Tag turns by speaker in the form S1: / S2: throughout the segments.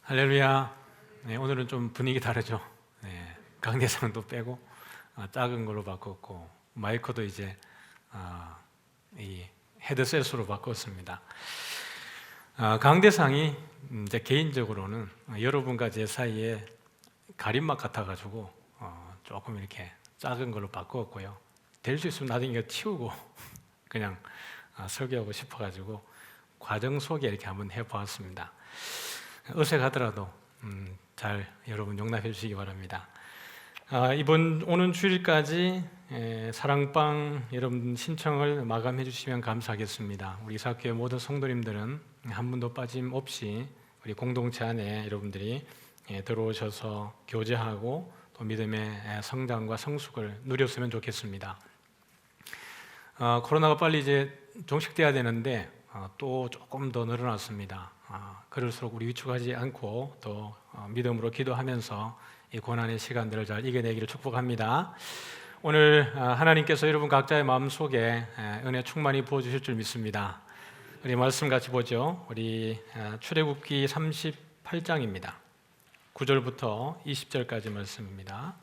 S1: 할렐루야. 네, 오늘은 좀 분위기 다르죠. 네, 강대상도 빼고 작은 걸로 바꿨고 마이크도 이제 이 헤드셋으로 바꿨습니다. 강대상이 이제 개인적으로는 여러분과 제 사이에 가림막 같아가지고 조금 이렇게 작은 걸로 바꿨고요. 될 수 있으면 나중에 이거 치우고 그냥 설교하고 싶어가지고 과정 소개 이렇게 한번 해보았습니다. 어색하더라도 잘 여러분 용납해 주시기 바랍니다. 이번 오는 주일까지 사랑방 여러분 신청을 마감해 주시면 감사하겠습니다. 우리 사교회 모든 성도님들은 한 분도 빠짐없이 우리 공동체 안에 여러분들이 들어오셔서 교제하고 또 믿음의 성장과 성숙을 누렸으면 좋겠습니다. 코로나가 빨리 이제 종식돼야 되는데 또 조금 더 늘어났습니다. 그럴수록 우리 위축하지 않고 또 믿음으로 기도하면서 이 고난의 시간들을 잘 이겨내기를 축복합니다. 오늘 하나님께서 여러분 각자의 마음속에 은혜 충만히 부어주실 줄 믿습니다. 우리 말씀 같이 보죠. 우리 출애굽기 38장입니다. 9절부터 20절까지 말씀입니다.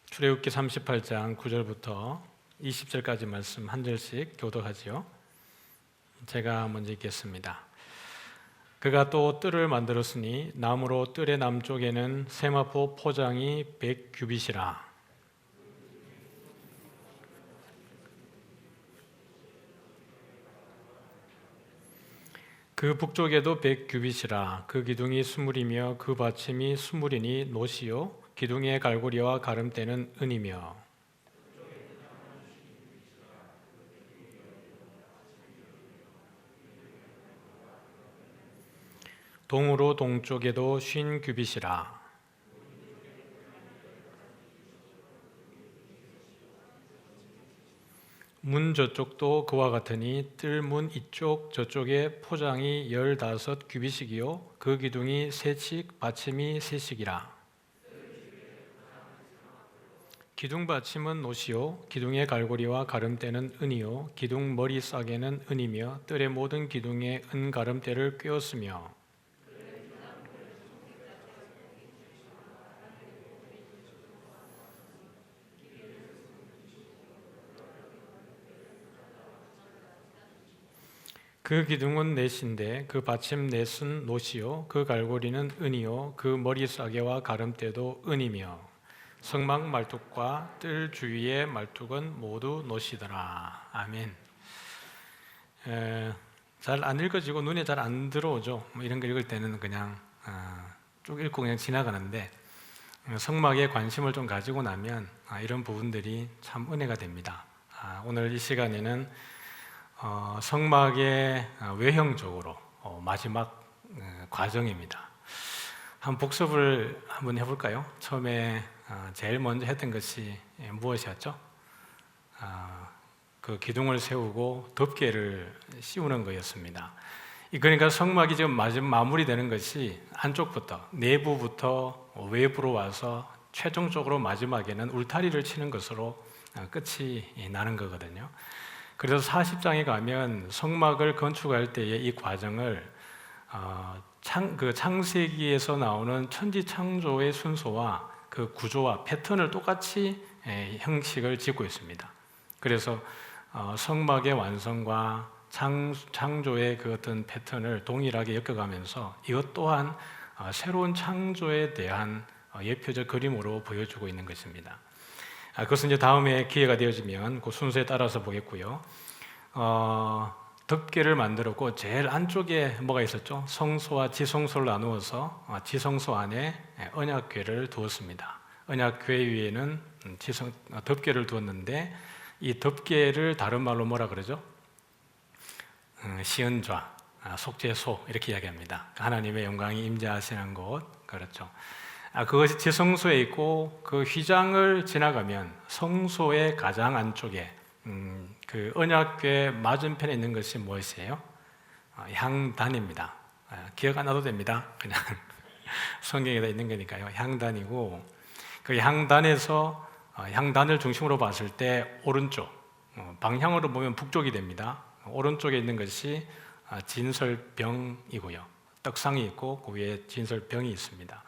S1: 출애굽기 38장 9절부터 20절까지 말씀 한 절씩 교독하지요. 제가 먼저 읽겠습니다. 그가 또 뜰을 만들었으니 나무로 뜰의 남쪽에는 세마포 포장이 100규빗이라 그 북쪽에도 100규빗이라 그 기둥이 수물이며 그 받침이 수물이니 노시요 기둥의 갈고리와 가름대는 은이며 동으로 동쪽에도 50규빗이라 문 저쪽도 그와 같으니 뜰 문 이쪽 저쪽에 포장이 15규빗이기요 그 기둥이 세씩 받침이 세씩이라 기둥 받침은 노시요 기둥의 갈고리와 가름대는 은이요 기둥 머리 싸개는 은이며 뜰의 모든 기둥에 은 가름대를 꿰었으며 그 기둥은 넷인데 그 받침 넷은 노시요 그 갈고리는 은이요 그 머리 싸개와 가름대도 은이며 성막 말뚝과 뜰 주위의 말뚝은 모두 노시더라. 아멘. 잘 안 읽어지고 눈에 잘 안 들어오죠. 뭐 이런 거 읽을 때는 그냥 쭉 읽고 그냥 지나가는데 성막에 관심을 좀 가지고 나면 이런 부분들이 참 은혜가 됩니다. 오늘 이 시간에는 성막의 외형적으로 마지막 과정입니다. 한 복습을 한번 해볼까요? 처음에 제일 먼저 했던 것이 무엇이었죠? 그 기둥을 세우고 덮개를 씌우는 거였습니다. 그러니까 성막이 지금 마무리되는 것이 안쪽부터 내부부터 외부로 와서 최종적으로 마지막에는 울타리를 치는 것으로 끝이 나는 거거든요. 그래서 40장에 가면 성막을 건축할 때의 이 과정을 그 창세기에서 나오는 천지창조의 순서와 그 구조와 패턴을 똑같이 형식을 짓고 있습니다. 그래서 성막의 완성과 창조의 그 어떤 패턴을 동일하게 엮어가면서 이것 또한 새로운 창조에 대한 예표적 그림으로 보여주고 있는 것입니다. 그것은 이제 다음에 기회가 되어지면 그 순서에 따라서 보겠고요. 덮개를 만들었고 제일 안쪽에 뭐가 있었죠? 성소와 지성소를 나누어서 지성소 안에 언약궤를 두었습니다. 언약궤 위에는 덮개를 두었는데 이 덮개를 다른 말로 뭐라 그러죠? 시은좌, 속죄소 이렇게 이야기합니다. 하나님의 영광이 임재하시는 곳, 그렇죠. 그것이 지성소에 있고 그 휘장을 지나가면 성소의 가장 안쪽에 그 언약궤 맞은편에 있는 것이 무엇이에요? 향단입니다. 기억 안 나도 됩니다. 그냥 성경에다 있는 거니까요. 향단이고 그 향단에서 향단을 중심으로 봤을 때 오른쪽 방향으로 보면 북쪽이 됩니다. 오른쪽에 있는 것이 진설병이고요. 떡상이 있고 그 위에 진설병이 있습니다.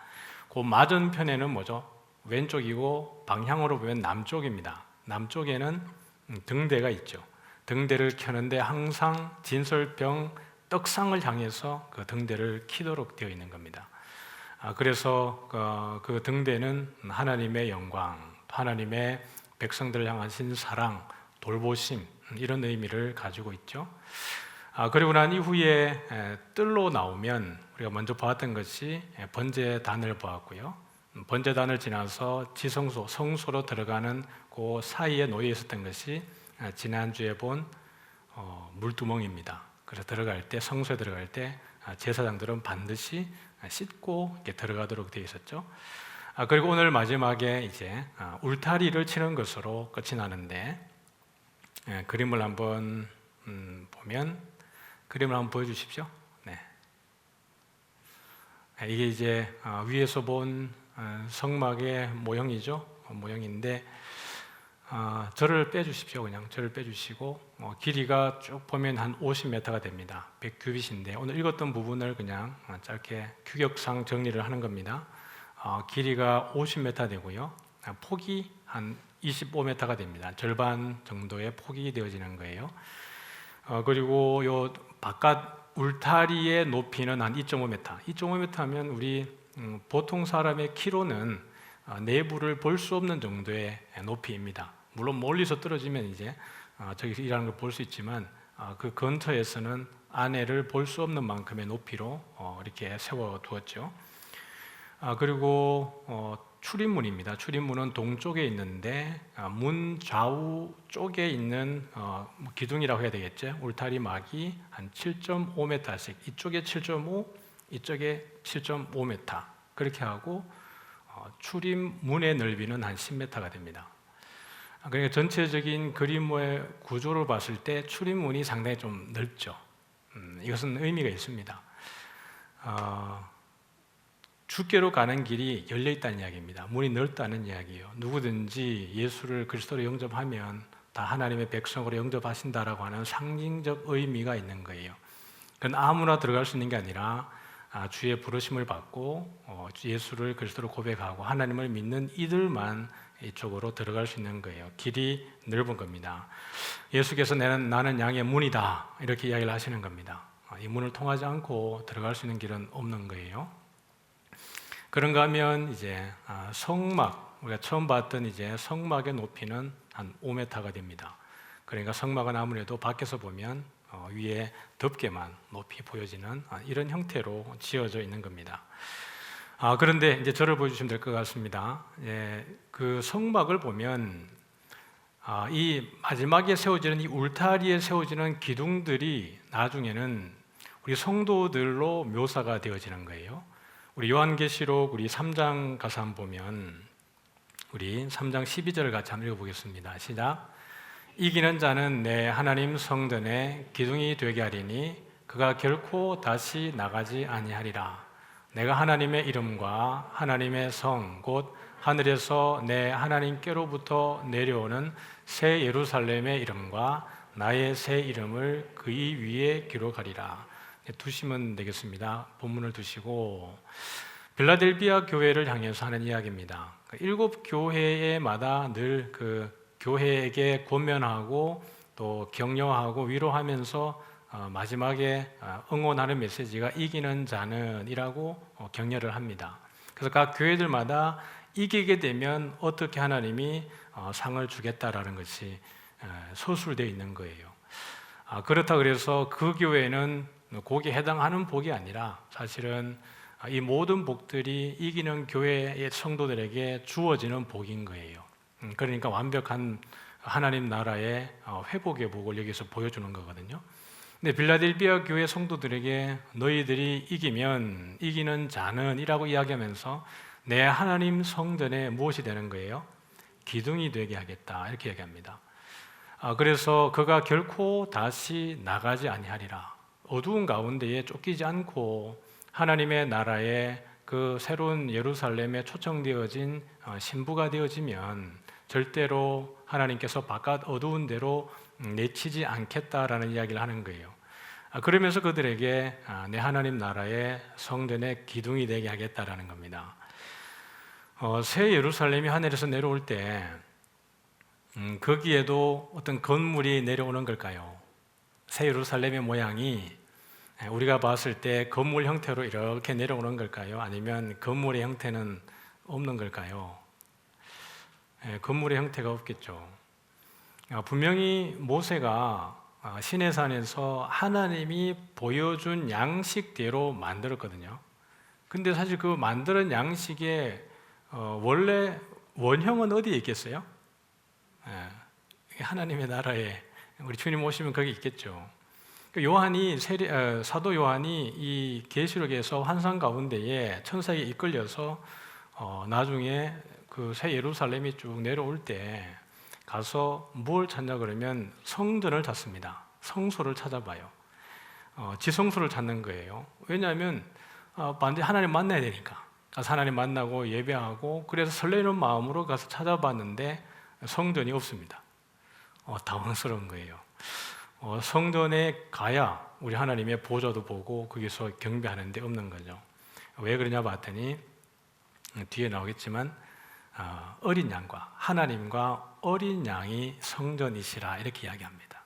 S1: 그 맞은편에는 뭐죠? 왼쪽이고 방향으로 보면 남쪽입니다. 남쪽에는 등대가 있죠. 등대를 켜는데 항상 진설병 떡상을 향해서 그 등대를 켜도록 되어 있는 겁니다. 그래서 그 등대는 하나님의 영광, 하나님의 백성들을 향하신 사랑, 돌보심 이런 의미를 가지고 있죠. 그리고 난 이후에 뜰로 나오면 우리가 먼저 보았던 것이 번제단을 보았고요. 번제단을 지나서 지성소, 성소로 들어가는 그 사이에 놓여 있었던 것이 지난주에 본 물두멍입니다. 그래서 들어갈 때, 성소에 들어갈 때 제사장들은 반드시 씻고 이렇게 들어가도록 되어 있었죠. 그리고 오늘 마지막에 이제 울타리를 치는 것으로 끝이 나는데, 그림을 한번 보면, 그림을 한번 보여주십시오. 네. 이게 이제 위에서 본 성막의 모형이죠. 모형인데 절을 빼주십시오. 그냥 절을 빼주시고 길이가 쭉 보면 한 50m가 됩니다. 100규빗인데 오늘 읽었던 부분을 그냥 짧게 규격상 정리를 하는 겁니다. 길이가 50m 되고요. 폭이 한 25m가 됩니다. 절반 정도의 폭이 되어지는 거예요. 그리고 요 바깥 울타리의 높이는 한 2.5m. 2.5m 하면 우리 보통 사람의 키로는 내부를 볼 수 없는 정도의 높이입니다. 물론 멀리서 떨어지면 이제 저기서 일하는 걸 볼 수 있지만 그 근처에서는 안에를 볼 수 없는 만큼의 높이로 이렇게 세워 두었죠. 그리고 출입문입니다. 출입문은 동쪽에 있는데 문 좌우 쪽에 있는 기둥이라고 해야 되겠죠. 울타리막이 한 7.5m씩, 이쪽에 7.5, 이쪽에 7.5m 그렇게 하고 출입문의 넓이는 한 10m가 됩니다. 그러니까 전체적인 그림의 구조를 봤을 때 출입문이 상당히 좀 넓죠. 이것은 의미가 있습니다. 주께로 가는 길이 열려 있다는 이야기입니다. 문이 넓다는 이야기예요. 누구든지 예수를 그리스도로 영접하면 다 하나님의 백성으로 영접하신다라고 하는 상징적 의미가 있는 거예요. 그건 아무나 들어갈 수 있는 게 아니라 주의 부르심을 받고 예수를 그리스도로 고백하고 하나님을 믿는 이들만 이쪽으로 들어갈 수 있는 거예요. 길이 넓은 겁니다. 예수께서 나는 양의 문이다 이렇게 이야기를 하시는 겁니다. 이 문을 통하지 않고 들어갈 수 있는 길은 없는 거예요. 그런가 하면 이제 성막, 우리가 처음 봤던 이제 성막의 높이는 한 5m가 됩니다. 그러니까 성막은 아무래도 밖에서 보면 위에 덮개만 높이 보여지는 이런 형태로 지어져 있는 겁니다. 그런데 이제 저를 보여주시면 될 것 같습니다. 그 성막을 보면 이 마지막에 세워지는 이 울타리에 세워지는 기둥들이 나중에는 우리 성도들로 묘사가 되어지는 거예요. 우리 요한계시록 우리 3장 가서 한번 보면 우리 3장 12절을 같이 한번 읽어보겠습니다. 시작. 이기는 자는 내 하나님 성전에 기둥이 되게 하리니 그가 결코 다시 나가지 아니하리라. 내가 하나님의 이름과 하나님의 성 곧 하늘에서 내 하나님께로부터 내려오는 새 예루살렘의 이름과 나의 새 이름을 그의 위에 기록하리라. 두시면 되겠습니다. 본문을 두시고 빌라델비아 교회를 향해서 하는 이야기입니다. 7 교회마다 늘 그 교회에게 권면하고 또 격려하고 위로하면서 마지막에 응원하는 메시지가 이기는 자는 이라고 격려를 합니다. 그래서 각 교회들마다 이기게 되면 어떻게 하나님이 상을 주겠다라는 것이 서술되어 있는 거예요. 그렇다 그래서 그 교회는 거기에 해당하는 복이 아니라 사실은 이 모든 복들이 이기는 교회의 성도들에게 주어지는 복인 거예요. 그러니까 완벽한 하나님 나라의 회복의 복을 여기서 보여주는 거거든요. 근데 빌라델비아 교회 성도들에게 너희들이 이기면 이기는 자는 이라고 이야기하면서 내 하나님 성전에 무엇이 되는 거예요? 기둥이 되게 하겠다 이렇게 얘기합니다. 그래서 그가 결코 다시 나가지 아니하리라. 어두운 가운데에 쫓기지 않고 하나님의 나라에 그 새로운 예루살렘에 초청되어진 신부가 되어지면 절대로 하나님께서 바깥 어두운 데로 내치지 않겠다라는 이야기를 하는 거예요. 그러면서 그들에게 내 하나님 나라의 성전의 기둥이 되게 하겠다라는 겁니다. 새 예루살렘이 하늘에서 내려올 때 거기에도 어떤 건물이 내려오는 걸까요? 새 예루살렘의 모양이 우리가 봤을 때 건물 형태로 이렇게 내려오는 걸까요? 아니면 건물의 형태는 없는 걸까요? 건물의 형태가 없겠죠. 분명히 모세가 시내산에서 하나님이 보여준 양식대로 만들었거든요. 근데 사실 그 만드는 양식의 원래 원형은 어디에 있겠어요? 하나님의 나라에 우리 주님 오시면 거기 있겠죠. 요한이 사도 요한이 이 계시록에서 환상 가운데에 천사에게 이끌려서 나중에 그 새 예루살렘이 쭉 내려올 때 가서 뭘 찾냐 그러면 성전을 찾습니다. 성소를 찾아봐요. 지성소를 찾는 거예요. 왜냐하면 반드시 하나님 만나야 되니까. 가서 하나님 만나고 예배하고 그래서 설레는 마음으로 가서 찾아봤는데 성전이 없습니다. 당황스러운 거예요. 성전에 가야 우리 하나님의 보좌도 보고 거기서 경배하는데 없는 거죠. 왜 그러냐 봤더니 뒤에 나오겠지만 어린 양과 하나님과 어린 양이 성전이시라 이렇게 이야기합니다.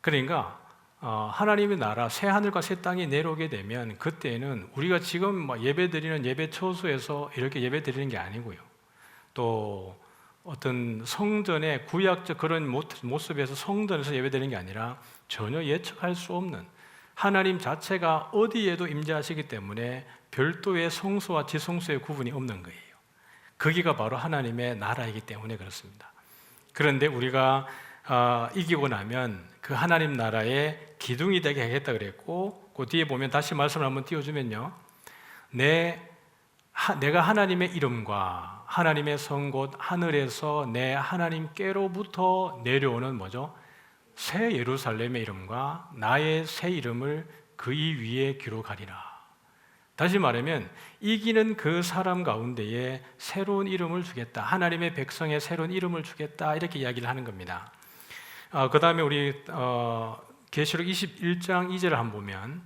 S1: 그러니까 하나님의 나라 새 하늘과 새 땅이 내려오게 되면 그때는 우리가 지금 예배드리는 예배 처소에서 이렇게 예배드리는 게 아니고요. 또 어떤 성전의 구약적 그런 모습에서 성전에서 예배드리는 게 아니라 전혀 예측할 수 없는 하나님 자체가 어디에도 임재하시기 때문에 별도의 성소와 지성소의 구분이 없는 거예요. 거기가 바로 하나님의 나라이기 때문에 그렇습니다. 그런데 우리가 이기고 나면 그 하나님 나라의 기둥이 되게 하겠다 그랬고 그 뒤에 보면 다시 말씀을 한번 띄워주면요, 내가 하나님의 이름과 하나님의 성 곧 하늘에서 내 하나님께로부터 내려오는 뭐죠? 새 예루살렘의 이름과 나의 새 이름을 그이 위에 기록하리라. 다시 말하면 이기는 그 사람 가운데에 새로운 이름을 주겠다. 하나님의 백성의 새로운 이름을 주겠다. 이렇게 이야기를 하는 겁니다. 그 다음에 우리 계시록 21장 2절을 한번 보면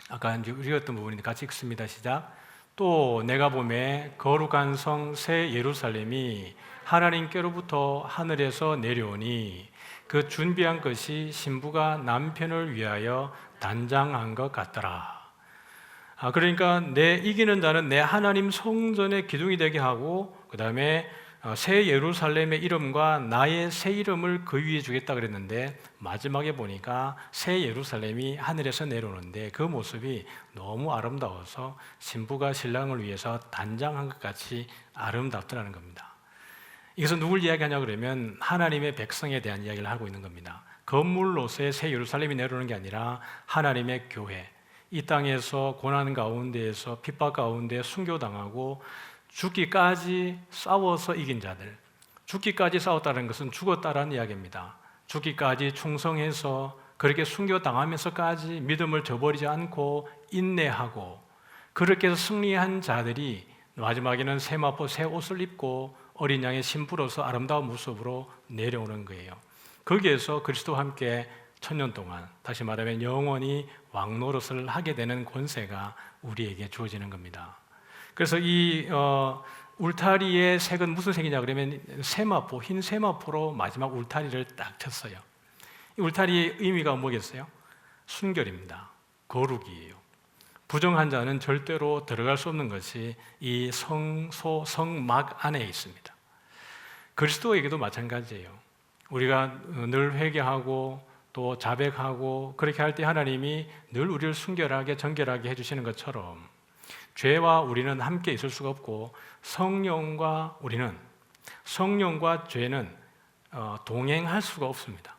S1: 아까 이제 읽었던 부분인데 같이 읽습니다. 시작. 또 내가 보매 거룩한 성 새 예루살렘이 하나님께로부터 하늘에서 내려오니 그 준비한 것이 신부가 남편을 위하여 단장한 것 같더라. 그러니까 내 이기는 자는 내 하나님 성전의 기둥이 되게 하고 그 다음에 새 예루살렘의 이름과 나의 새 이름을 그 위에 주겠다 그랬는데 마지막에 보니까 새 예루살렘이 하늘에서 내려오는데 그 모습이 너무 아름다워서 신부가 신랑을 위해서 단장한 것 같이 아름답더라는 겁니다. 이것은 누굴 이야기하냐 그러면 하나님의 백성에 대한 이야기를 하고 있는 겁니다. 건물로서의 새 예루살렘이 내려오는 게 아니라 하나님의 교회, 이 땅에서 고난 가운데에서 핍박 가운데 순교당하고 죽기까지 싸워서 이긴 자들, 죽기까지 싸웠다는 것은 죽었다라는 이야기입니다. 죽기까지 충성해서 그렇게 순교당하면서까지 믿음을 저버리지 않고 인내하고 그렇게 해서 승리한 자들이 마지막에는 세마포 새 옷을 입고 어린 양의 신부로서 아름다운 모습으로 내려오는 거예요. 거기에서 그리스도와 함께 천년 동안, 다시 말하면 영원히 왕노릇을 하게 되는 권세가 우리에게 주어지는 겁니다. 그래서 이 울타리의 색은 무슨 색이냐 그러면 세마포, 흰 세마포로 마지막 울타리를 딱 쳤어요. 이 울타리의 의미가 뭐겠어요? 순결입니다. 거룩이에요. 부정한 자는 절대로 들어갈 수 없는 것이 이 성소, 성막 안에 있습니다. 그리스도에게도 마찬가지예요. 우리가 늘 회개하고 또 자백하고 그렇게 할 때 하나님이 늘 우리를 순결하게 정결하게 해주시는 것처럼 죄와 우리는 함께 있을 수가 없고 성령과 죄는 동행할 수가 없습니다.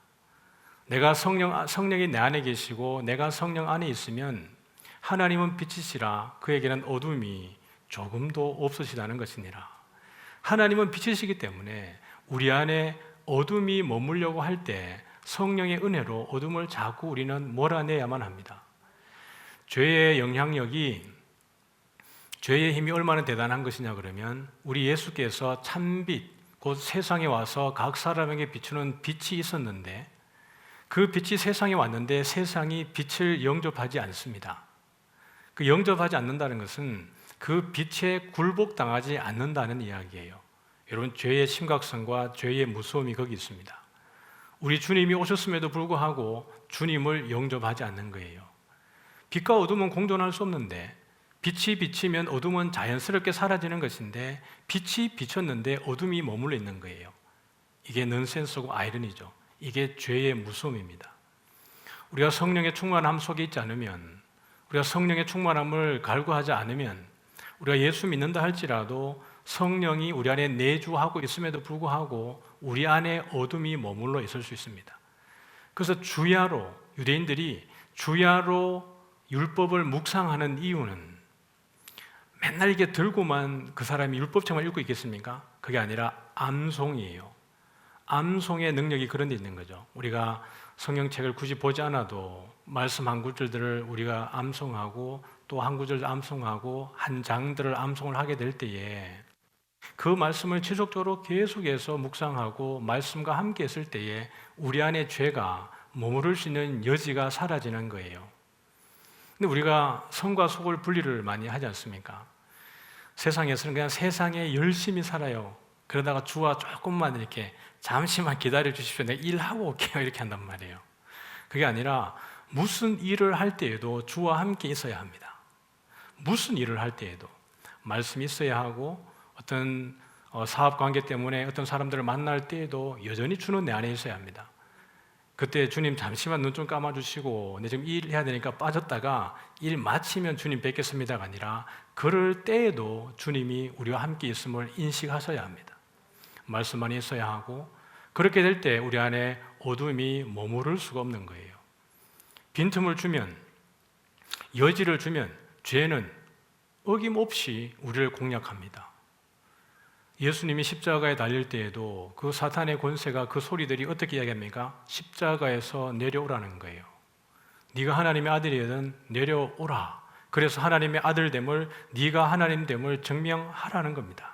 S1: 내가 성령이 내 안에 계시고 내가 성령 안에 있으면 하나님은 빛이시라 그에게는 어둠이 조금도 없으시다는 것이니라. 하나님은 빛이시기 때문에 우리 안에 어둠이 머물려고 할 때 성령의 은혜로 어둠을 자꾸 우리는 몰아내야만 합니다. 죄의 영향력이, 죄의 힘이 얼마나 대단한 것이냐 그러면 우리 예수께서 참빛, 곧 세상에 와서 각 사람에게 비추는 빛이 있었는데 그 빛이 세상에 왔는데 세상이 빛을 영접하지 않습니다. 그 영접하지 않는다는 것은 그 빛에 굴복당하지 않는다는 이야기예요. 여러분, 죄의 심각성과 죄의 무서움이 거기 있습니다. 우리 주님이 오셨음에도 불구하고 주님을 영접하지 않는 거예요. 빛과 어둠은 공존할 수 없는데, 빛이 비치면 어둠은 자연스럽게 사라지는 것인데, 빛이 비쳤는데 어둠이 머물러 있는 거예요. 이게 넌센스고 아이러니죠. 이게 죄의 무서움입니다. 우리가 성령의 충만함 속에 있지 않으면, 우리가 성령의 충만함을 갈구하지 않으면, 우리가 예수 믿는다 할지라도 성령이 우리 안에 내주하고 있음에도 불구하고 우리 안에 어둠이 머물러 있을 수 있습니다. 그래서 주야로, 유대인들이 주야로 율법을 묵상하는 이유는 맨날 이게 들고만 그 사람이 율법책만 읽고 있겠습니까? 그게 아니라 암송이에요. 암송의 능력이 그런 데 있는 거죠. 우리가 성경책을 굳이 보지 않아도 말씀 한 구절들을 우리가 암송하고 또 한 구절 암송하고 한 장들을 암송을 하게 될 때에 그 말씀을 지속적으로 계속해서 묵상하고 말씀과 함께 했을 때에 우리 안에 죄가 머무를 수 있는 여지가 사라지는 거예요. 근데 우리가 성과 속을 분리를 많이 하지 않습니까? 세상에서는 그냥 세상에 열심히 살아요. 그러다가 주와 조금만 이렇게 잠시만 기다려 주십시오. 내가 일하고 올게요. 이렇게 한단 말이에요. 그게 아니라 무슨 일을 할 때에도 주와 함께 있어야 합니다. 무슨 일을 할 때에도 말씀이 있어야 하고, 어떤 사업 관계 때문에 어떤 사람들을 만날 때에도 여전히 주는 내 안에 있어야 합니다. 그때 주님 잠시만 눈 좀 감아주시고 내 지금 일해야 되니까 빠졌다가 일 마치면 주님 뵙겠습니다가 아니라 그럴 때에도 주님이 우리와 함께 있음을 인식하셔야 합니다. 말씀만 있어야 하고, 그렇게 될 때 우리 안에 어둠이 머무를 수가 없는 거예요. 빈틈을 주면, 여지를 주면 죄는 어김없이 우리를 공략합니다. 예수님이 십자가에 달릴 때에도 그 사탄의 권세가, 그 소리들이 어떻게 이야기합니까? 십자가에서 내려오라는 거예요. 네가 하나님의 아들이든 내려오라. 그래서 하나님의 아들됨을, 네가 하나님됨을 증명하라는 겁니다.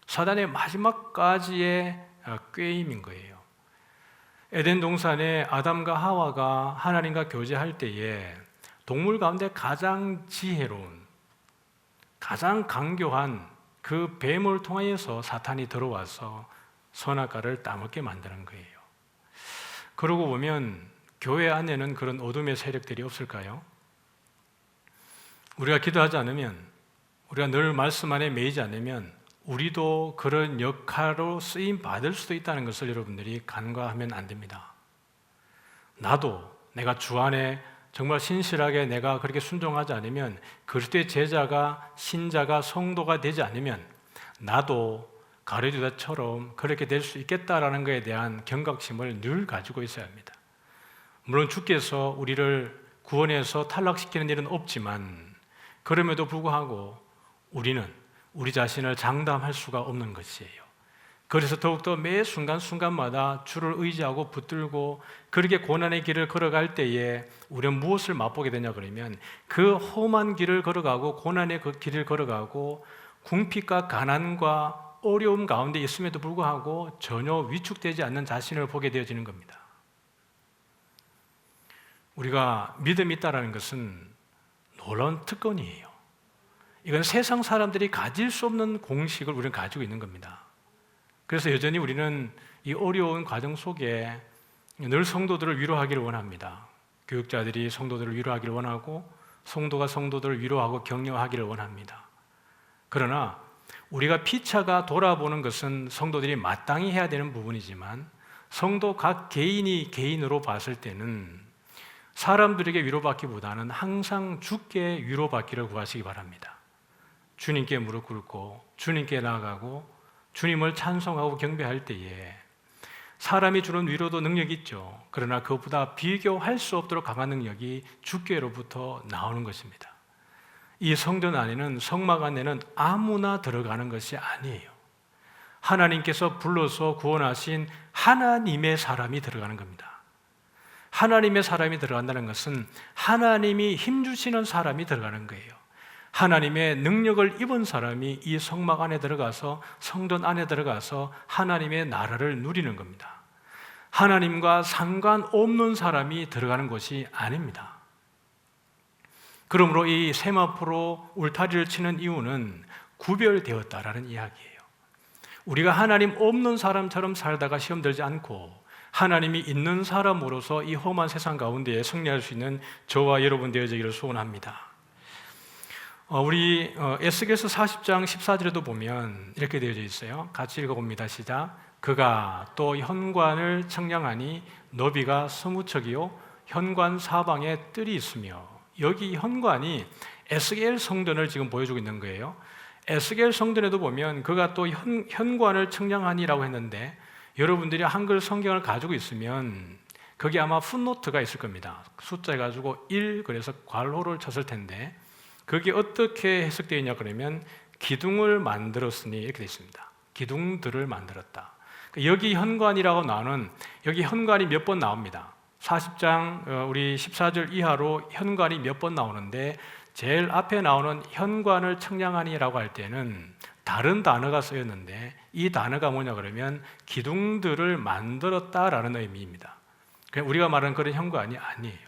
S1: 사단의 마지막까지의 꾀임인 거예요. 에덴 동산에 아담과 하와가 하나님과 교제할 때에 동물 가운데 가장 지혜로운, 가장 강교한 그 뱀을 통하여서 사탄이 들어와서 선악과를 따먹게 만드는 거예요. 그러고 보면 교회 안에는 그런 어둠의 세력들이 없을까요? 우리가 기도하지 않으면, 우리가 늘 말씀 안에 매이지 않으면 우리도 그런 역할로 쓰임 받을 수도 있다는 것을 여러분들이 간과하면 안 됩니다. 나도 내가 주 안에 정말 신실하게 내가 그렇게 순종하지 않으면, 그리스도의 제자가, 신자가, 성도가 되지 않으면 나도 가룟유다처럼 그렇게 될 수 있겠다라는 것에 대한 경각심을 늘 가지고 있어야 합니다. 물론 주께서 우리를 구원해서 탈락시키는 일은 없지만, 그럼에도 불구하고 우리는 우리 자신을 장담할 수가 없는 것이에요. 그래서 더욱더 매 순간순간마다 주를 의지하고 붙들고 그렇게 고난의 길을 걸어갈 때에 우리는 무엇을 맛보게 되냐 그러면, 그 험한 길을 걸어가고 고난의 그 길을 걸어가고 궁핍과 가난과 어려움 가운데 있음에도 불구하고 전혀 위축되지 않는 자신을 보게 되어지는 겁니다. 우리가 믿음이 있다는 것은 놀라운 특권이에요. 이건 세상 사람들이 가질 수 없는 공식을 우리는 가지고 있는 겁니다. 그래서 여전히 우리는 이 어려운 과정 속에 늘 성도들을 위로하기를 원합니다. 교육자들이 성도들을 위로하기를 원하고, 성도가 성도들을 위로하고 격려하기를 원합니다. 그러나 우리가 피차가 돌아보는 것은 성도들이 마땅히 해야 되는 부분이지만, 성도 각 개인이 개인으로 봤을 때는 사람들에게 위로받기보다는 항상 주께 위로받기를 구하시기 바랍니다. 주님께 무릎 꿇고 주님께 나아가고 주님을 찬송하고 경배할 때에 사람이 주는 위로도 능력이 있죠. 그러나 그것보다 비교할 수 없도록 강한 능력이 주께로부터 나오는 것입니다. 이 성전 안에는, 성막 안에는 아무나 들어가는 것이 아니에요. 하나님께서 불러서 구원하신 하나님의 사람이 들어가는 겁니다. 하나님의 사람이 들어간다는 것은 하나님이 힘주시는 사람이 들어가는 거예요. 하나님의 능력을 입은 사람이 이 성막 안에 들어가서, 성전 안에 들어가서 하나님의 나라를 누리는 겁니다. 하나님과 상관없는 사람이 들어가는 곳이 아닙니다. 그러므로 이 세마포로 울타리를 치는 이유는 구별되었다라는 이야기예요. 우리가 하나님 없는 사람처럼 살다가 시험 들지 않고 하나님이 있는 사람으로서 이 험한 세상 가운데에 승리할 수 있는 저와 여러분 되어지기를 소원합니다. 우리 에스겔서 40장 14절에도 보면 이렇게 되어져 있어요. 같이 읽어봅니다. 시작. 그가 또 현관을 청량하니 너비가 20척이요 현관 사방에 뜰이 있으며, 여기 현관이 에스겔 성전을 지금 보여주고 있는 거예요. 에스겔 성전에도 보면 그가 또 현관을 청량하니라고 했는데, 여러분들이 한글 성경을 가지고 있으면 거기 아마 풋노트가 있을 겁니다. 숫자 가지고 1 그래서 괄호를 쳤을 텐데, 그게 어떻게 해석되어 있냐 그러면 기둥을 만들었으니 이렇게 되어 있습니다. 기둥들을 만들었다. 여기 현관이라고 나오는, 여기 현관이 몇 번 나옵니다. 40장 우리 14절 이하로 현관이 몇 번 나오는데, 제일 앞에 나오는 현관을 청량하니라고 할 때는 다른 단어가 쓰였는데, 이 단어가 뭐냐 그러면 기둥들을 만들었다라는 의미입니다. 우리가 말하는 그런 현관이 아니에요.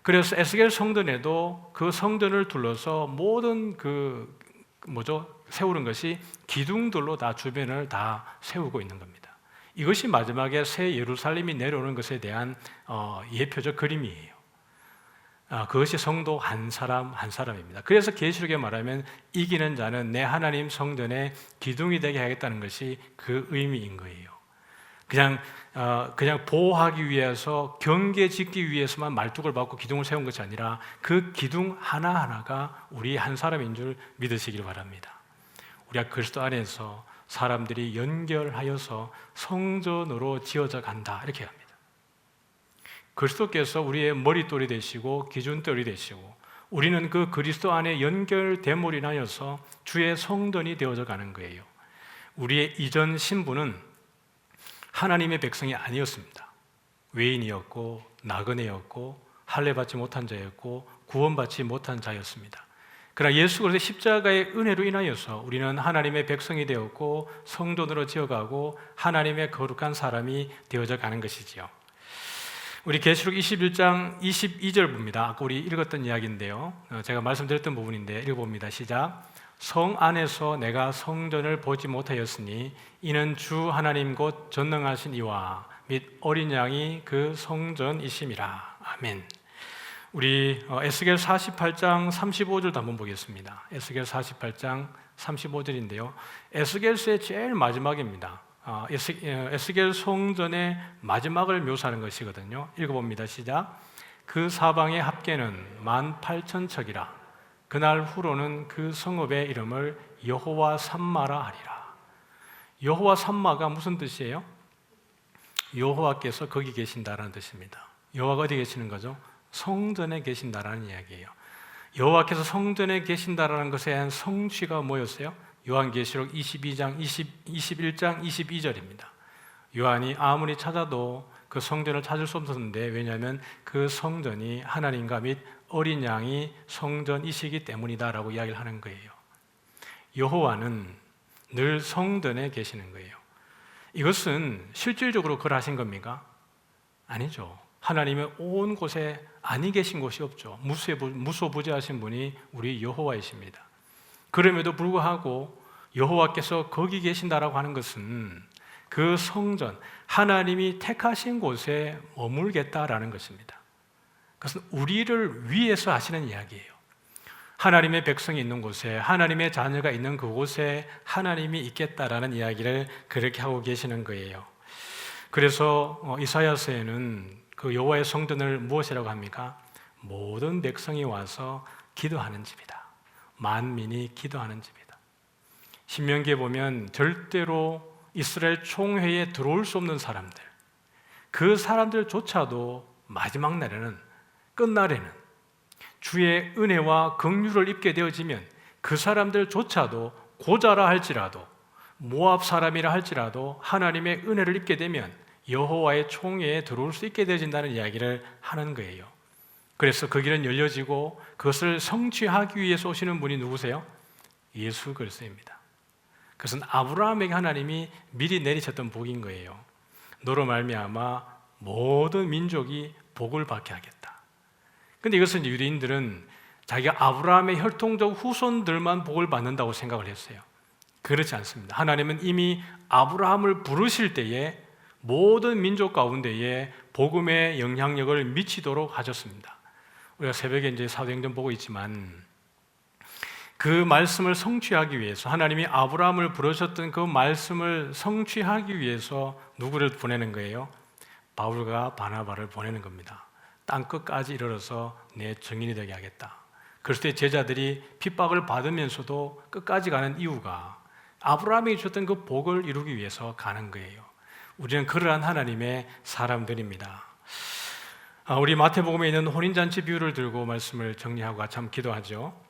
S1: 그래서 에스겔 성전에도 그 성전을 둘러서 모든 세우는 것이 기둥들로 다 주변을 다 세우고 있는 겁니다. 이것이 마지막에 새 예루살렘이 내려오는 것에 대한 예표적 그림이에요. 그것이 성도 한 사람 한 사람입니다. 그래서 계시록에 말하면 이기는 자는 내 하나님 성전의 기둥이 되게 하겠다는 것이 그 의미인 거예요. 그냥 보호하기 위해서, 경계 짓기 위해서만 말뚝을 박고 기둥을 세운 것이 아니라 그 기둥 하나하나가 우리 한 사람인 줄 믿으시길 바랍니다. 우리가 그리스도 안에서 사람들이 연결하여서 성전으로 지어져 간다, 이렇게 합니다. 그리스도께서 우리의 머릿돌이 되시고 기준돌이 되시고, 우리는 그 그리스도 안에 연결됨으로 인하여서 주의 성전이 되어져 가는 거예요. 우리의 이전 신분은 하나님의 백성이 아니었습니다. 외인이었고 나그네였고 할례받지 못한 자였고 구원받지 못한 자였습니다. 그러나 예수 그리스도의 십자가의 은혜로 인하여서 우리는 하나님의 백성이 되었고 성전으로 지어가고 하나님의 거룩한 사람이 되어져 가는 것이지요. 우리 계시록 21장 22절 봅니다. 아까 우리 읽었던 이야기인데요, 제가 말씀드렸던 부분인데 읽어봅니다. 시작. 성 안에서 내가 성전을 보지 못하였으니 이는 주 하나님 곧 전능하신 이와 및 어린 양이 그 성전이심이라. 아멘. 우리 에스겔 48장 35절도 한번 보겠습니다. 에스겔 48장 35절인데요, 에스겔서의 제일 마지막입니다. 에스겔 성전의 마지막을 묘사하는 것이거든요. 읽어봅니다. 시작. 그 사방의 합계는 18,000척이라. 그날 후로는 그 성읍의 이름을 여호와 삼마라 하리라. 여호와 삼마가 무슨 뜻이에요? 여호와께서 거기 계신다라는 뜻입니다. 여호와가 어디 계시는 거죠? 성전에 계신다라는 이야기예요. 여호와께서 성전에 계신다라는 것에 대한 성취가 뭐였어요? 요한계시록 21장 22절입니다. 요한이 아무리 찾아도 그 성전을 찾을 수 없었는데, 왜냐하면 그 성전이 하나님과 및 어린 양이 성전이시기 때문이다라고 이야기를 하는 거예요. 여호와는 늘 성전에 계시는 거예요. 이것은 실질적으로 그걸 하신 겁니까? 아니죠. 하나님의 온 곳에 아니 계신 곳이 없죠. 무소부재하신 분이 우리 여호와이십니다. 그럼에도 불구하고 여호와께서 거기 계신다라고 하는 것은 그 성전, 하나님이 택하신 곳에 머물겠다라는 것입니다. 그것은 우리를 위해서 하시는 이야기예요. 하나님의 백성이 있는 곳에, 하나님의 자녀가 있는 그곳에 하나님이 있겠다라는 이야기를 그렇게 하고 계시는 거예요. 그래서 이사야서에는 그 여호와의 성전을 무엇이라고 합니까? 모든 백성이 와서 기도하는 집이다. 만민이 기도하는 집이다. 신명기에 보면 절대로 이스라엘 총회에 들어올 수 없는 사람들, 그 사람들조차도 마지막 날에는, 끝날에는 주의 은혜와 긍휼을 입게 되어지면 그 사람들조차도 고자라 할지라도, 모압 사람이라 할지라도 하나님의 은혜를 입게 되면 여호와의 총회에 들어올 수 있게 되어진다는 이야기를 하는 거예요. 그래서 그 길은 열려지고 그것을 성취하기 위해서 오시는 분이 누구세요? 예수 그리스도입니다. 그것은 아브라함에게 하나님이 미리 내리셨던 복인 거예요. 너로 말미암아 모든 민족이 복을 받게 하겠다. 근데 이것은 유대인들은 자기가 아브라함의 혈통적 후손들만 복을 받는다고 생각을 했어요. 그렇지 않습니다. 하나님은 이미 아브라함을 부르실 때에 모든 민족 가운데에 복음의 영향력을 미치도록 하셨습니다. 우리가 새벽에 이제 사도행전 보고 있지만 그 말씀을 성취하기 위해서 하나님이 아브라함을 부르셨던 그 말씀을 성취하기 위해서 누구를 보내는 거예요? 바울과 바나바를 보내는 겁니다. 땅 끝까지 이르러서 내 증인이 되게 하겠다. 그럴 때 제자들이 핍박을 받으면서도 끝까지 가는 이유가 아브라함이 주셨던 그 복을 이루기 위해서 가는 거예요. 우리는 그러한 하나님의 사람들입니다. 우리 마태복음에 있는 혼인잔치 비유를 들고 말씀을 정리하고 같이 한번 기도하죠.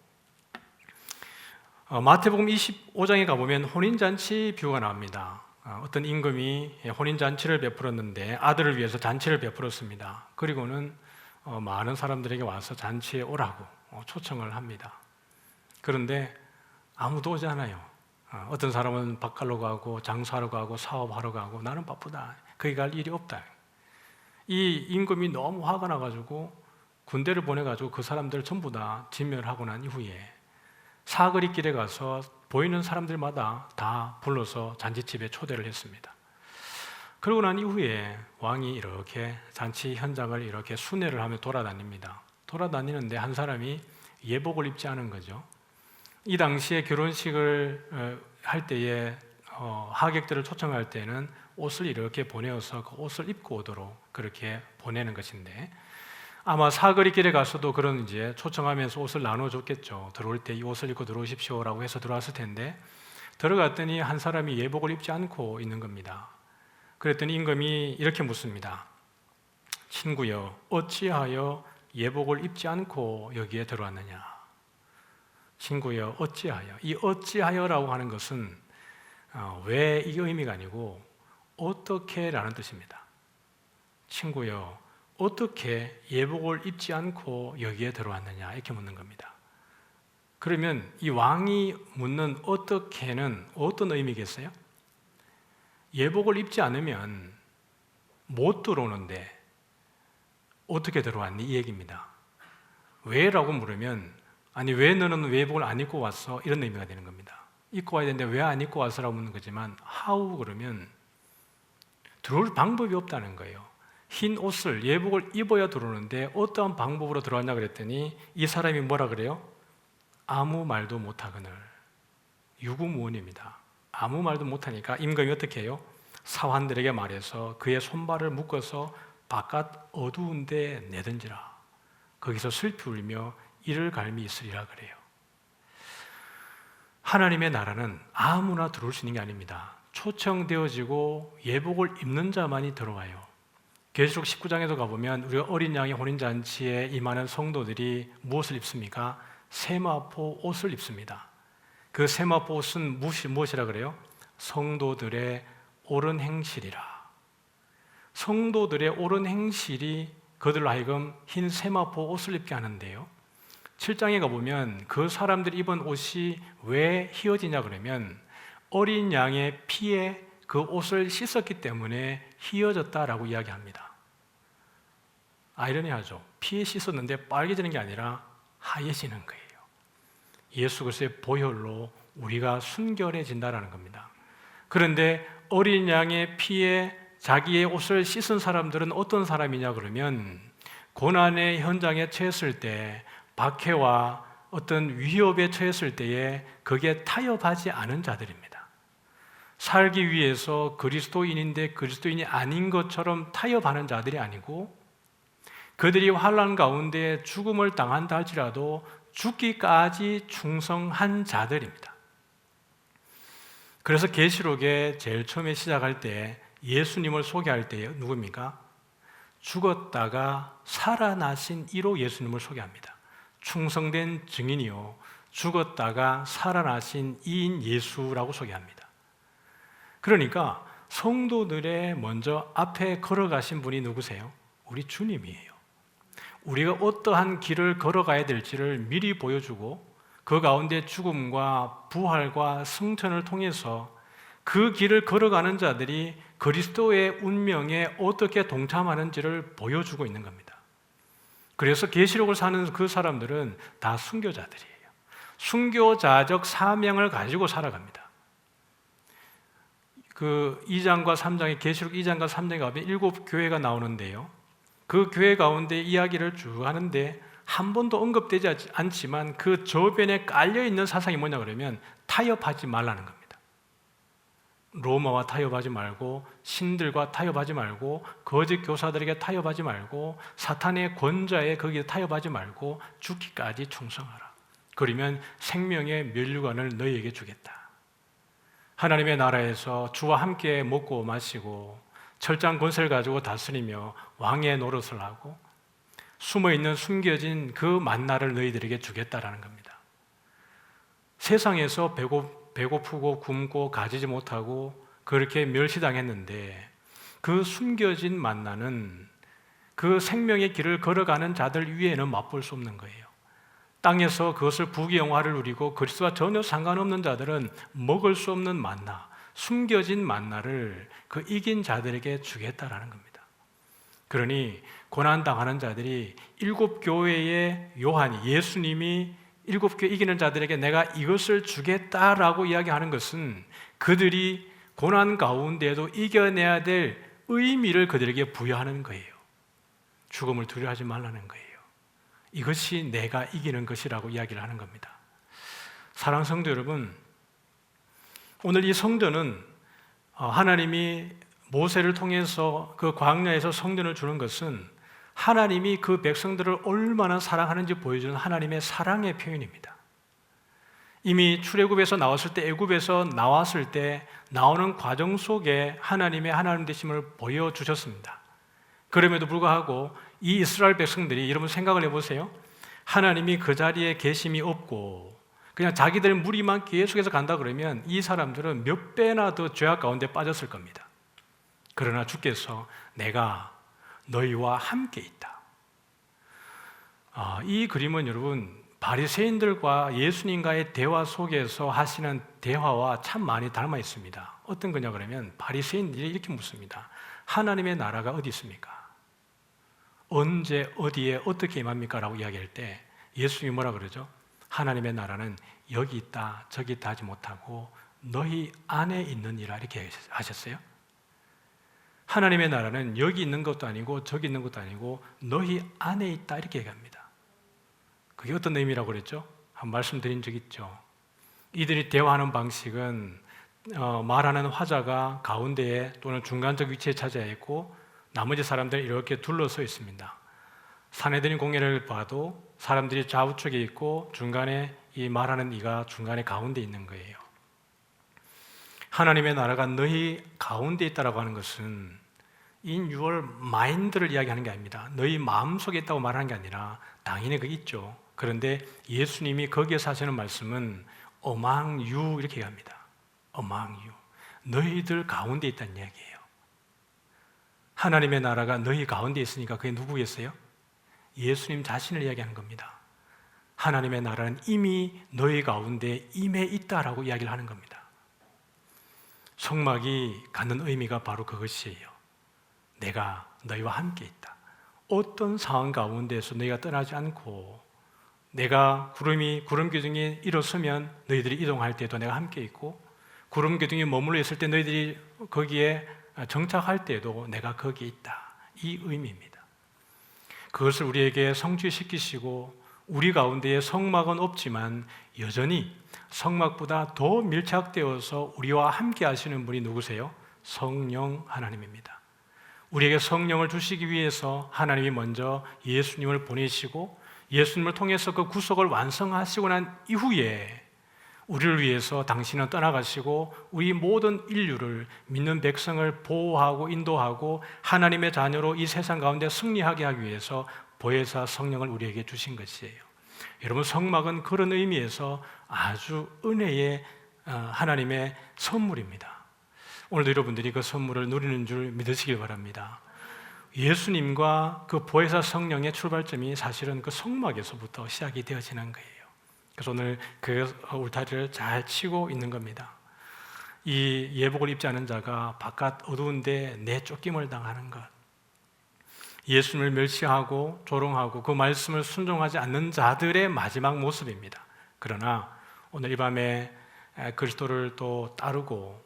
S1: 마태복음 25장에 가보면 혼인잔치 비유가 나옵니다. 어떤 임금이 혼인잔치를 베풀었는데 아들을 위해서 잔치를 베풀었습니다. 그리고는 많은 사람들에게 와서 잔치에 오라고 초청을 합니다. 그런데 아무도 오지 않아요. 어떤 사람은 밭갈러 가고 장사하러 가고 사업하러 가고 나는 바쁘다. 거기 갈 일이 없다. 이 임금이 너무 화가 나가지고 군대를 보내가지고 그 사람들 전부 다 진멸하고 난 이후에 사거리 길에 가서 보이는 사람들마다 다 불러서 잔치집에 초대를 했습니다. 그러고 난 이후에 왕이 이렇게 잔치 현장을 이렇게 순회를 하며 돌아다닙니다. 돌아다니는데 한 사람이 예복을 입지 않은 거죠. 이 당시에 결혼식을 할 때에 하객들을 초청할 때는 옷을 이렇게 보내어서 그 옷을 입고 오도록 그렇게 보내는 것인데 아마 사거리 길에 가서도 그런 이제 초청하면서 옷을 나눠줬겠죠. 들어올 때 이 옷을 입고 들어오십시오라고 해서 들어왔을 텐데 들어갔더니 한 사람이 예복을 입지 않고 있는 겁니다. 그랬더니 임금이 이렇게 묻습니다. 친구여, 어찌하여 예복을 입지 않고 여기에 들어왔느냐? 친구여, 어찌하여? 이 어찌하여라고 하는 것은 왜 이 의미가 아니고 어떻게라는 뜻입니다. 친구여, 어떻게 예복을 입지 않고 여기에 들어왔느냐? 이렇게 묻는 겁니다. 그러면 이 왕이 묻는 어떻게는 어떤 의미겠어요? 예복을 입지 않으면 못 들어오는데 어떻게 들어왔니? 이 얘기입니다. 왜라고 물으면 아니 왜 너는 예복을 안 입고 왔어? 이런 의미가 되는 겁니다. 입고 와야 되는데 왜 안 입고 왔어라고 묻는 거지만 how 그러면 들어올 방법이 없다는 거예요. 흰 옷을 예복을 입어야 들어오는데 어떠한 방법으로 들어왔냐 그랬더니 이 사람이 뭐라 그래요? 아무 말도 못하거늘. 유구무원입니다. 아무 말도 못하니까 임금이 어떻게 해요? 사환들에게 말해서 그의 손발을 묶어서 바깥 어두운 데 내던지라. 거기서 슬피 울며 이를 갈미 있으리라 그래요. 하나님의 나라는 아무나 들어올 수 있는 게 아닙니다. 초청되어지고 예복을 입는 자만이 들어와요. 계시록 19장에도 가보면 우리가 어린 양의 혼인잔치에 임하는 성도들이 무엇을 입습니까? 세마포 옷을 입습니다. 그 세마포 옷은 무엇이라 그래요? 성도들의 옳은 행실이라. 성도들의 옳은 행실이 그들로 하여금 흰 세마포 옷을 입게 하는데요. 7장에 가보면 그 사람들이 입은 옷이 왜 희어지냐 그러면 어린 양의 피에 그 옷을 씻었기 때문에 희어졌다라고 이야기합니다. 아이러니하죠. 피에 씻었는데 빨개지는 게 아니라 하얘지는 거예요. 예수 그리스도의 보혈로 우리가 순결해진다라는 겁니다. 그런데 어린 양의 피에 자기의 옷을 씻은 사람들은 어떤 사람이냐 그러면 고난의 현장에 처했을 때 박해와 어떤 위협에 처했을 때에 거기에 타협하지 않은 자들입니다. 살기 위해서 그리스도인인데 그리스도인이 아닌 것처럼 타협하는 자들이 아니고 그들이 환난 가운데 죽음을 당한다 할지라도 죽기까지 충성한 자들입니다. 그래서 계시록에 제일 처음에 시작할 때 예수님을 소개할 때 누굽니까? 죽었다가 살아나신 이로 예수님을 소개합니다. 충성된 증인이요 죽었다가 살아나신 이인 예수라고 소개합니다. 그러니까 성도들의 먼저 앞에 걸어가신 분이 누구세요? 우리 주님이에요. 우리가 어떠한 길을 걸어가야 될지를 미리 보여주고 그 가운데 죽음과 부활과 승천을 통해서 그 길을 걸어가는 자들이 그리스도의 운명에 어떻게 동참하는지를 보여주고 있는 겁니다. 그래서 계시록을 사는 그 사람들은 다 순교자들이에요. 순교자적 사명을 가지고 살아갑니다. 그 2장과 3장에 계시록 2장과 3장에 가면 7 교회가 나오는데요. 그 교회 가운데 이야기를 쭉 하는데 한 번도 언급되지 않지만 그 저변에 깔려 있는 사상이 뭐냐 그러면 타협하지 말라는 겁니다. 로마와 타협하지 말고, 신들과 타협하지 말고, 거짓 교사들에게 타협하지 말고, 사탄의 권좌에 거기에 타협하지 말고 죽기까지 충성하라. 그러면 생명의 면류관을 너희에게 주겠다. 하나님의 나라에서 주와 함께 먹고 마시고 철장 권세를 가지고 다스리며 왕의 노릇을 하고 숨어있는 숨겨진 그 만나를 너희들에게 주겠다라는 겁니다. 세상에서 배고프고 굶고 가지지 못하고 그렇게 멸시당했는데 그 숨겨진 만나는 그 생명의 길을 걸어가는 자들 위에는 맛볼 수 없는 거예요. 땅에서 그것을 부귀영화를 누리고 그리스도와 전혀 상관없는 자들은 먹을 수 없는 만나, 숨겨진 만나를 그 이긴 자들에게 주겠다라는 겁니다. 그러니 고난당하는 자들이 7 교회의 요한이, 예수님이 7 교회 이기는 자들에게 내가 이것을 주겠다라고 이야기하는 것은 그들이 고난 가운데에도 이겨내야 될 의미를 그들에게 부여하는 거예요. 죽음을 두려워하지 말라는 거예요. 이것이 내가 이기는 것이라고 이야기를 하는 겁니다. 사랑하는 성도 여러분, 오늘 이 성전은 하나님이 모세를 통해서 그 광야에서 성전을 주는 것은 하나님이 그 백성들을 얼마나 사랑하는지 보여주는 하나님의 사랑의 표현입니다. 이미 출애굽에서 나왔을 때, 애굽에서 나왔을 때 나오는 과정 속에 하나님의 하나님 되심을 보여주셨습니다. 그럼에도 불구하고 이 이스라엘 백성들이, 여러분 생각을 해보세요. 하나님이 그 자리에 계심이 없고 그냥 자기들 무리만 계속해서 간다 그러면 이 사람들은 몇 배나 더 죄악 가운데 빠졌을 겁니다. 그러나 주께서 내가 너희와 함께 있다. 이 그림은 여러분 바리새인들과 예수님과의 대화 속에서 하시는 대화와 참 많이 닮아 있습니다. 어떤 거냐 그러면 바리새인들이 이렇게 묻습니다. 하나님의 나라가 어디 있습니까? 언제 어디에 어떻게 임합니까? 라고 이야기할 때 예수님이 뭐라 그러죠? 하나님의 나라는 여기 있다 저기 있다 하지 못하고 너희 안에 있느니라 이렇게 하셨어요. 하나님의 나라는 여기 있는 것도 아니고 저기 있는 것도 아니고 너희 안에 있다 이렇게 얘기합니다. 그게 어떤 의미라고 그랬죠? 한 말씀드린 적 있죠. 이들이 대화하는 방식은 말하는 화자가 가운데에 또는 중간적 위치에 차지해 있고 나머지 사람들은 이렇게 둘러서 있습니다. 산헤드린 공예를 봐도 사람들이 좌우측에 있고 중간에 이 말하는 이가 중간에 가운데 있는 거예요. 하나님의 나라가 너희 가운데 있다라고 하는 것은 in your mind를 이야기하는 게 아닙니다. 너희 마음속에 있다고 말하는 게 아니라 당연히 그게 있죠. 그런데 예수님이 거기에서 하시는 말씀은 among you 이렇게 얘기합니다. among you. 너희들 가운데 있다는 이야기예요. 하나님의 나라가 너희 가운데 있으니까 그게 누구겠어요? 예수님 자신을 이야기하는 겁니다. 하나님의 나라는 이미 너희 가운데 임해 있다라고 이야기를 하는 겁니다. 성막이 갖는 의미가 바로 그것이에요. 내가 너희와 함께 있다. 어떤 상황 가운데서 너희가 떠나지 않고 내가 구름 기둥이 일어서면 너희들이 이동할 때도 내가 함께 있고 구름 기둥이 머물러 있을 때 너희들이 거기에 정착할 때도 내가 거기에 있다. 이 의미입니다. 그것을 우리에게 성취시키시고 우리 가운데에 성막은 없지만 여전히 성막보다 더 밀착되어서 우리와 함께 하시는 분이 누구세요? 성령 하나님입니다. 우리에게 성령을 주시기 위해서 하나님이 먼저 예수님을 보내시고 예수님을 통해서 그 구속을 완성하시고 난 이후에 우리를 위해서 당신은 떠나가시고 우리 모든 인류를 믿는 백성을 보호하고 인도하고 하나님의 자녀로 이 세상 가운데 승리하게 하기 위해서 보혜사 성령을 우리에게 주신 것이에요. 여러분 성막은 그런 의미에서 아주 은혜의 하나님의 선물입니다. 오늘도 여러분들이 그 선물을 누리는 줄 믿으시길 바랍니다. 예수님과 그 보혜사 성령의 출발점이 사실은 그 성막에서부터 시작이 되어지는 거예요. 그래서 오늘 그 울타리를 잘 치고 있는 겁니다. 이 예복을 입지 않은 자가 바깥 어두운데 내쫓김을 당하는 것, 예수님을 멸시하고 조롱하고 그 말씀을 순종하지 않는 자들의 마지막 모습입니다. 그러나 오늘 이 밤에 그리스도를 또 따르고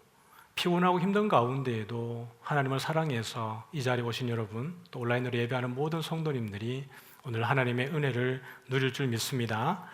S1: 피곤하고 힘든 가운데에도 하나님을 사랑해서 이 자리에 오신 여러분, 또 온라인으로 예배하는 모든 성도님들이 오늘 하나님의 은혜를 누릴 줄 믿습니다.